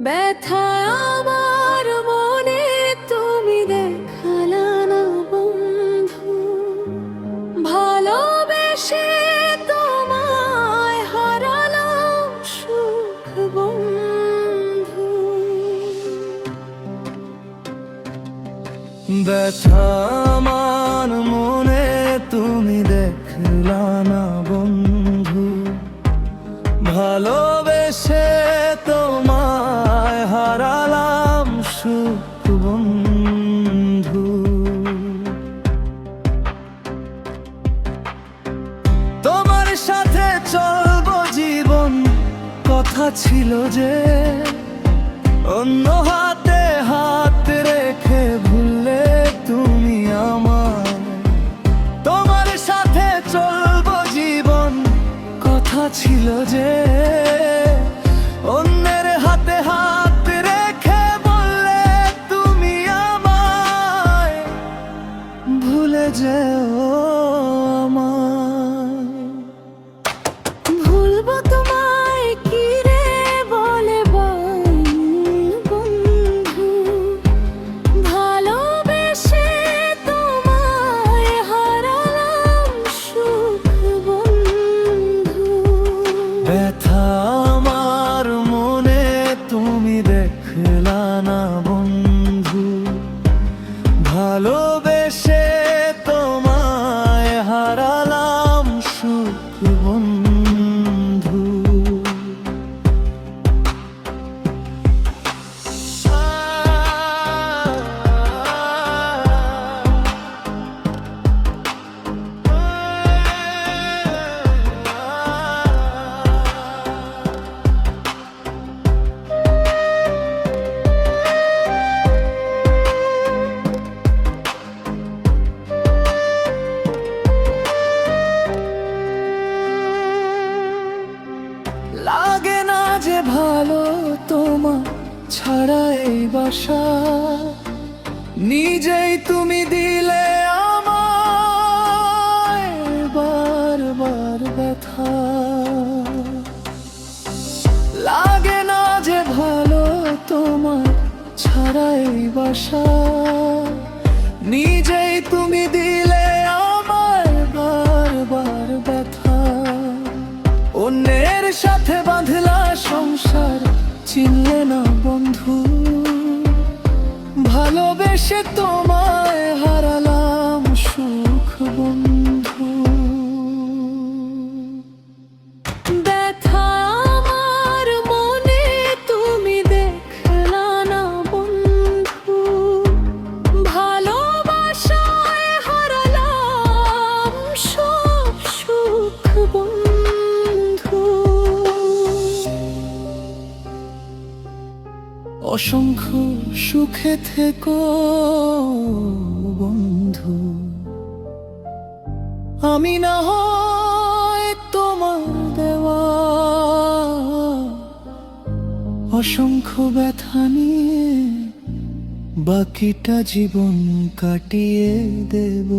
ব্যথা আমার মনে তুমি দেখালা না বন্ধু, ভালোবেসে তোমায় হারালাম সুখ বন্ধু। ব্যথা আমার মনে তুমি দেখলা না বন্ধু, ভালোবেসে তোমায় হারালাম সুখ বন্ধু। তোমার সাথে চলবো জীবন কথা ছিল যে, অন্য হাতে হাত রেখে ভুললে তুমি আমায়। তোমার সাথে চলবো জীবন কথা ছিল যে, অন্যের হাতে হাত রেখে বললে তুমি আমায় ভুলে যেও আমায়। ভুলবো তোমায় কি রে বলে বন্ধু, ভালোবেসে তোমায় হারালাম সুখ বন্ধু। ব্যথা আমার মনে তুমি দেখলা না বন্ধু, ভালোবেসে তোমায় হারালাম সুখ বন্ধু। লাগে না যে ভালো তোমার ছাড়া এই বাসা, নিজেই তুমি দিলে আমায় বারবার ব্যথা। লাগে না যে ভালো তোমার ছাড়া এই বাসা, নিজেই তুমি দিলে আমায় বারবার ব্যথা। অন্যের সাথে বাঁধলা সংসার চিনলে না বন্ধু, ভালোবেসে তোমায় হারালাম সুখ বন্ধু। ব্যথা আমার মনে তুমি দেখলা না বন্ধু, ভালোবাসায় হারালাম সব সুখ বন্ধু। অসংখ্য সুখে থেকো বন্ধু, আমি না হয় তোমার দেওয়া অসংখ্য ব্যথা নিয়ে বাকিটা জীবন কাটিয়ে দেব।